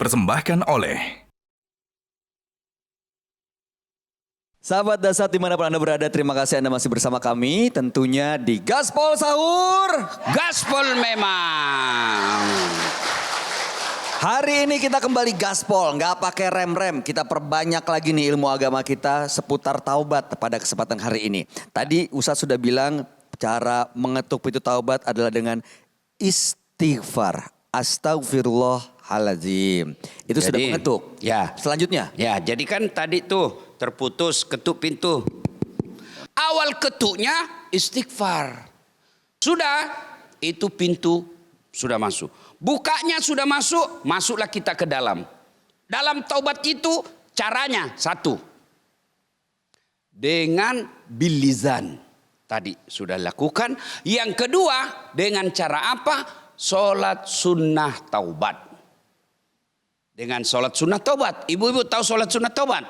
dipersembahkan oleh Sahabat Dasar dimanapun Anda berada, terima kasih Anda masih bersama kami tentunya di Gaspol Sahur. Gaspol memang. Hari ini kita kembali gaspol, nggak pakai rem-rem. Kita perbanyak lagi nih ilmu agama kita seputar taubat pada kesempatan hari ini. Tadi Ustadz sudah bilang cara mengetuk pintu taubat adalah dengan istighfar. Astagfirullahaladzim. Itu sudah mengetuk. Ya. Selanjutnya. Ya, jadi kan tadi tuh terputus ketuk pintu. Awal ketuknya istighfar. Sudah, itu pintu sudah masuk. Bukanya sudah masuk, masuklah kita ke dalam. Dalam taubat itu caranya satu. Dengan bilizan. Tadi sudah lakukan. Yang kedua dengan cara apa? Sholat sunnah taubat. Dengan sholat sunnah taubat. Ibu-ibu tahu sholat sunnah taubat?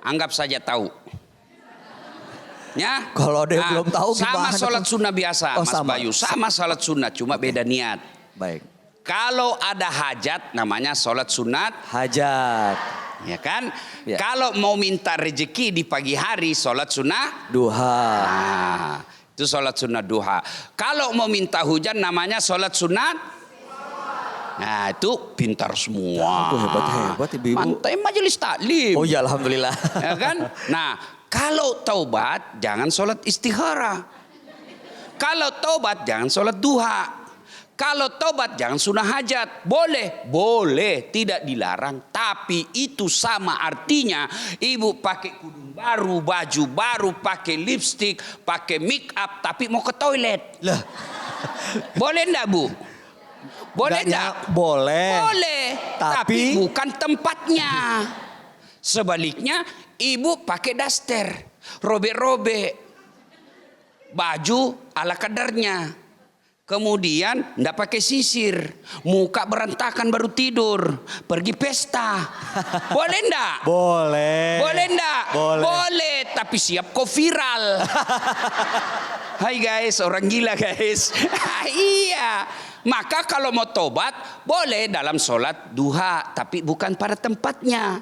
Anggap saja tahu. Ya? Kalau dia belum tahu sama gimana? sholat sunnah biasa, Mas sama. Bayu. Sama sholat sunnah, cuma beda niat. Baik. Kalau ada hajat namanya sholat sunat. Hajat. Ya kan? Ya. Kalau mau minta rezeki di pagi hari sholat sunnah. Duha. Nah, itu sholat sunnah duha. Kalau mau minta hujan namanya sholat sunat. Nah itu pintar semua. Aduh, hebat ibu-ibu. Mantai majelis taklim. Oh ya alhamdulillah. Ya kan? Nah kalau taubat jangan sholat istihara. Kalau taubat jangan sholat duha. Kalau taubat jangan sunnah hajat. Boleh, boleh, tidak dilarang. Tapi itu sama artinya ibu pakai kudung baru, baju baru, pakai lipstick, pakai make up, tapi mau ke toilet. Lah. Boleh enggak Bu? Boleh enggak? Boleh. Boleh. Tapi bukan tempatnya. Sebaliknya ibu pakai daster, robek-robek, baju ala kadarnya. Kemudian ndak pakai sisir, muka berantakan baru tidur, pergi pesta. Boleh ndak? Boleh. Boleh ndak? Boleh. Boleh, tapi siap kau viral. Hai guys, orang gila guys. Iya. Maka kalau mau tobat boleh dalam sholat duha, tapi bukan pada tempatnya.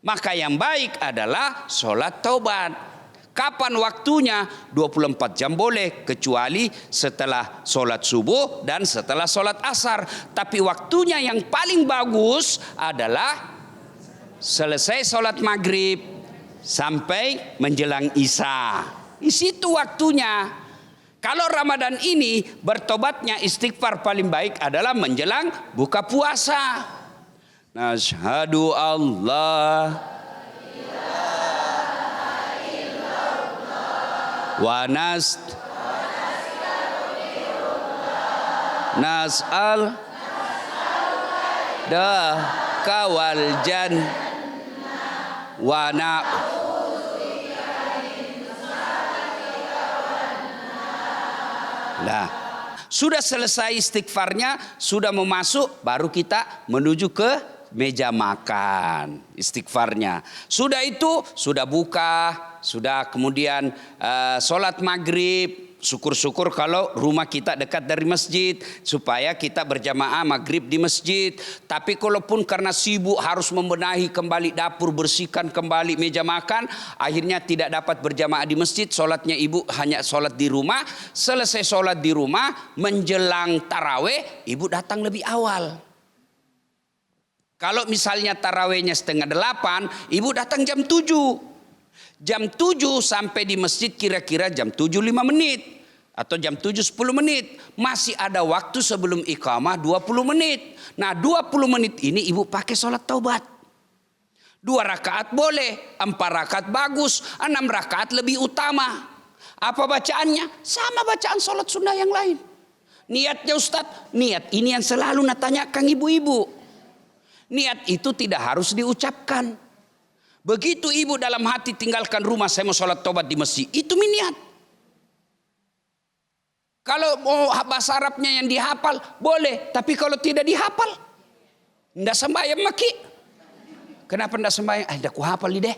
Maka yang baik adalah sholat taubat. Kapan waktunya? 24 jam boleh, kecuali setelah sholat subuh dan setelah sholat asar. Tapi waktunya yang paling bagus adalah selesai sholat maghrib sampai menjelang isya. Di situ waktunya. Kalau Ramadan ini bertobatnya istighfar paling baik adalah menjelang buka puasa. Nasyhadu Allah wa nas'al dah kawal jan wa na. Nah, sudah selesai istighfarnya, sudah mau masuk, baru kita menuju ke meja makan. Istighfarnya sudah itu, sudah buka, sudah kemudian sholat maghrib. Syukur-syukur kalau rumah kita dekat dari masjid, supaya kita berjamaah maghrib di masjid. Tapi kalaupun karena sibuk harus membenahi kembali dapur, bersihkan kembali meja makan, akhirnya tidak dapat berjamaah di masjid, sholatnya ibu hanya sholat di rumah. Selesai sholat di rumah, menjelang taraweh, ibu datang lebih awal. Kalau misalnya tarawehnya 7:30, ibu datang jam 7. Jam 7 sampai di masjid kira-kira jam 7:05 atau jam 7:10. Masih ada waktu sebelum iqamah 20 menit. Nah 20 menit ini ibu pakai sholat taubat. 2 rakaat boleh, 4 rakaat bagus, 6 rakaat lebih utama. Apa bacaannya? Sama bacaan sholat sunnah yang lain. Niatnya Ustadz, niat ini yang selalu natanyakan ibu-ibu. Niat itu tidak harus diucapkan. Begitu ibu dalam hati tinggalkan rumah, saya mau sholat taubat di masjid, itu niat. Kalau mau bahasa Arabnya yang dihafal boleh, tapi kalau tidak dihafal, ndak sembahyang maki. Kenapa ndak sembahyang? Ndak ku hafal deh.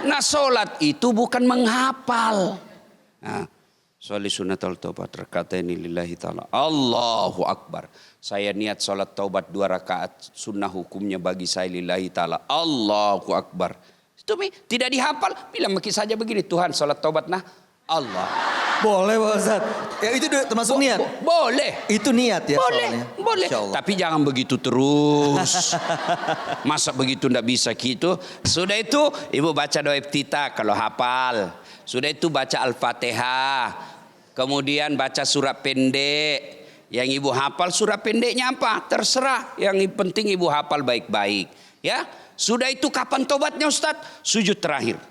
Nah sholat itu bukan menghafal. Nah, Sholli sunnatul taubat rakataini lillahi ta'ala. Allahu Akbar. Saya niat sholat taubat 2 rakaat. Sunnah hukumnya bagi saya lillahi ta'ala. Allahu Akbar. Itu tidak dihafal. Bilang mungkin saja begini. Tuhan sholat taubat nah. Allah. Boleh Pak Ustadz. Ya itu termasuk niat. Boleh. Itu niat ya Boleh, soalnya. boleh. Masya Allah. Tapi jangan begitu terus. Masa begitu ndak bisa gitu. Sudah itu ibu baca doa iftitah kalau hafal. Sudah itu baca Al-Fatihah. Kemudian baca surat pendek. Yang ibu hafal surat pendeknya apa? Terserah. Yang penting ibu hafal baik-baik. Ya. Sudah itu kapan tobatnya Ustadz? Sujud terakhir.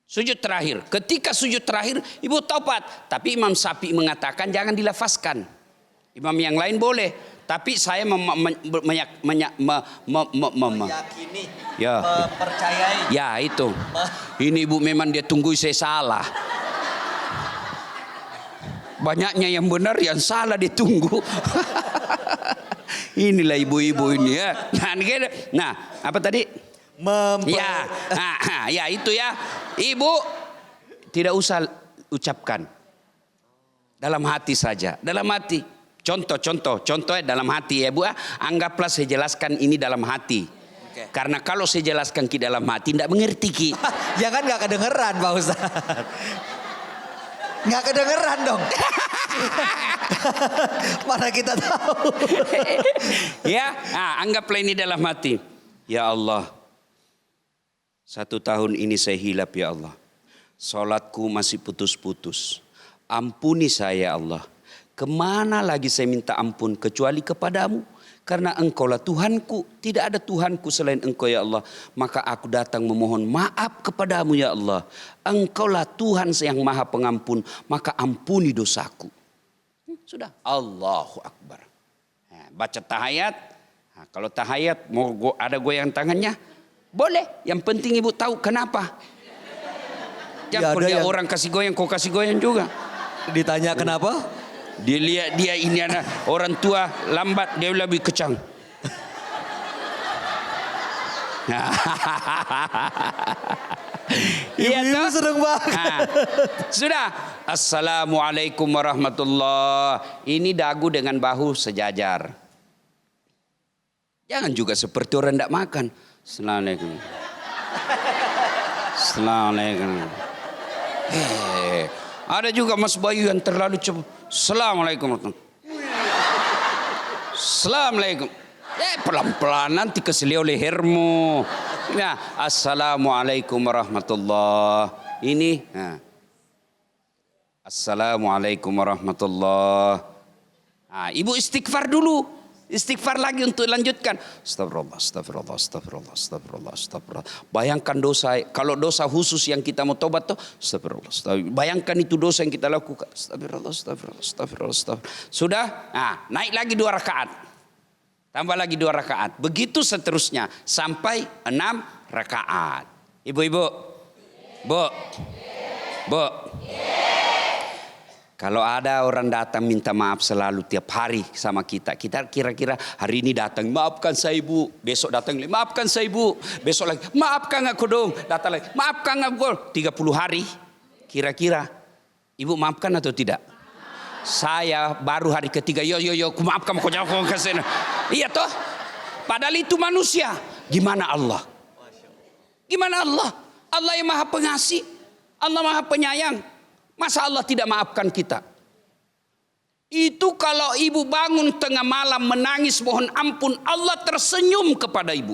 Sujud terakhir. Ketika sujud terakhir ibu taubat. Tapi Imam Syafi'i mengatakan jangan dilafazkan. Imam yang lain boleh. Tapi saya Meyakini. Ya. Mempercayai. Ya itu. Ini ibu memang dia tunggu saya salah. Banyaknya yang benar, yang salah ditunggu. Inilah ibu-ibu ini ya. Nah, apa tadi? Ya, ya itu ya. Ibu tidak usah ucapkan. Dalam hati saja. Dalam hati. Contohnya dalam hati ya Bu. Anggaplah saya jelaskan ini dalam hati. Okay. Karena kalau saya jelaskan ke dalam hati, tidak mengerti Ki. Ya kan gak kedengeran Pak Ustadz. Gak kedengeran dong. Mana kita tahu. Ya, anggaplah ini dalam hati. Ya Allah, 1 tahun ini saya hilap ya Allah. Salatku masih putus-putus. Ampuni saya ya Allah. Kemana lagi saya minta ampun kecuali kepadamu. Karena engkaulah Tuhanku. Tidak ada Tuhanku selain engkau ya Allah. Maka aku datang memohon maaf kepadamu ya Allah. Engkaulah Tuhan yang maha pengampun. Maka ampuni dosaku. Sudah. Allahu Akbar. Nah, baca tahayat. Nah, kalau tahayat mau ada goyang tangannya. Boleh. Yang penting ibu tahu kenapa. Jangan Ya, dia orang kasih goyang kau kasih goyang juga. Ditanya kenapa? Dia lihat dia ini anak orang tua lambat dia lebih kecang. Ibu seneng banget. Sudah. Assalamualaikum warahmatullah. Ini dagu dengan bahu sejajar. Jangan juga seperti orang tidak makan. Assalamualaikum. Assalamualaikum. Ada juga Mas Bayu yang terlalu cepat. Assalamualaikum. Assalamualaikum. Pelan-pelan nanti keselio lehermu. Ya, assalamualaikum warahmatullah. Ini. Nah. Assalamualaikum warahmatullah. Nah, ibu istighfar dulu. Istighfar lagi untuk lanjutkan. Astagfirullah, astagfirullah, astagfirullah, astagfirullah, astagfirullah. Bayangkan dosa, kalau dosa khusus yang kita mau tobat tuh, astagfirullah, astagfirullah. Bayangkan itu dosa yang kita lakukan. Astagfirullah, astagfirullah, astagfirullah, astagfirullah. Sudah? Nah, naik lagi 2 rakaat. Tambah lagi 2 rakaat. Begitu seterusnya sampai 6 rakaat. Ibu-ibu. Bu. Bu. Kalau ada orang datang minta maaf selalu tiap hari sama kita. Kita kira-kira hari ini datang, maafkan saya ibu. Besok datang, maafkan saya ibu. Besok lagi, maafkan aku dong. Datang lagi, maafkan aku. 30 hari. Kira-kira ibu maafkan atau tidak? Saya baru hari ketiga, yo, aku maafkan aku jawab kasih. Iya toh? Padahal itu manusia. Gimana Allah? Gimana Allah? Allah yang maha pengasih. Allah maha penyayang. Masa Allah tidak maafkan kita? Itu kalau ibu bangun tengah malam menangis mohon ampun, Allah tersenyum kepada ibu.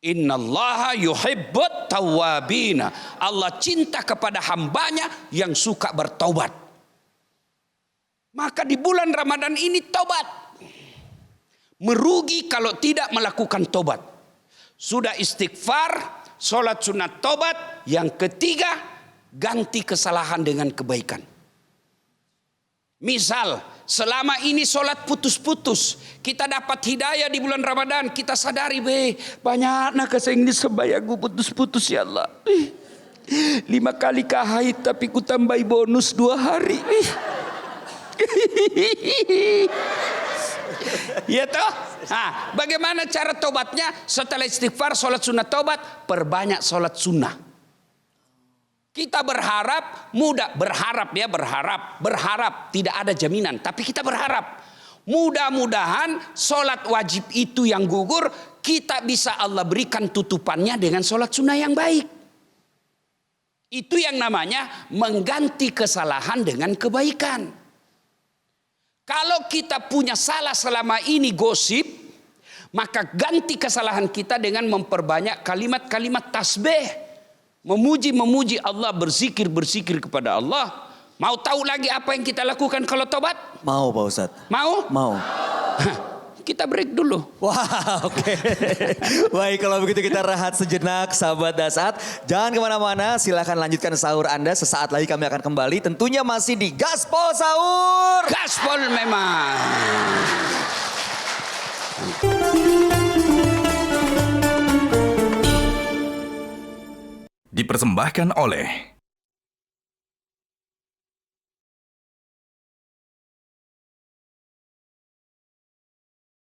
Innallaha yuhibbut tawwabina. Allah cinta kepada hambanya yang suka bertaubat. Maka di bulan Ramadan ini taubat. Merugi kalau tidak melakukan taubat. Sudah istighfar, sholat sunat taubat. Yang ketiga, ganti kesalahan dengan kebaikan. Misal, selama ini sholat putus-putus. Kita dapat hidayah di bulan Ramadan. Kita sadari, banyak nak saya ini sembahyangku putus-putus ya Allah. 5 kali kahait tapi ku tambahi bonus 2 hari. Ya toh? Nah, bagaimana cara tobatnya? Setelah istighfar, sholat sunat tobat, perbanyak sholat sunnah. Kita berharap, berharap tidak ada jaminan, tapi kita berharap. Mudah-mudahan sholat wajib itu yang gugur, kita bisa Allah berikan tutupannya dengan sholat sunnah yang baik. Itu yang namanya mengganti kesalahan dengan kebaikan. Kalau kita punya salah selama ini gosip, maka ganti kesalahan kita dengan memperbanyak kalimat-kalimat tasbih. Memuji Allah, berzikir kepada Allah. Mau tahu lagi apa yang kita lakukan kalau tobat? Mau Pak Ustadz. Mau? Mau. Kita break dulu. Wah, oke. Baik, kalau begitu kita rehat sejenak, sahabat Dasat. Jangan kemana-mana, silahkan lanjutkan sahur Anda. Sesaat lagi kami akan kembali. Tentunya masih di Gaspol Sahur. Gaspol memang. Dipersembahkan oleh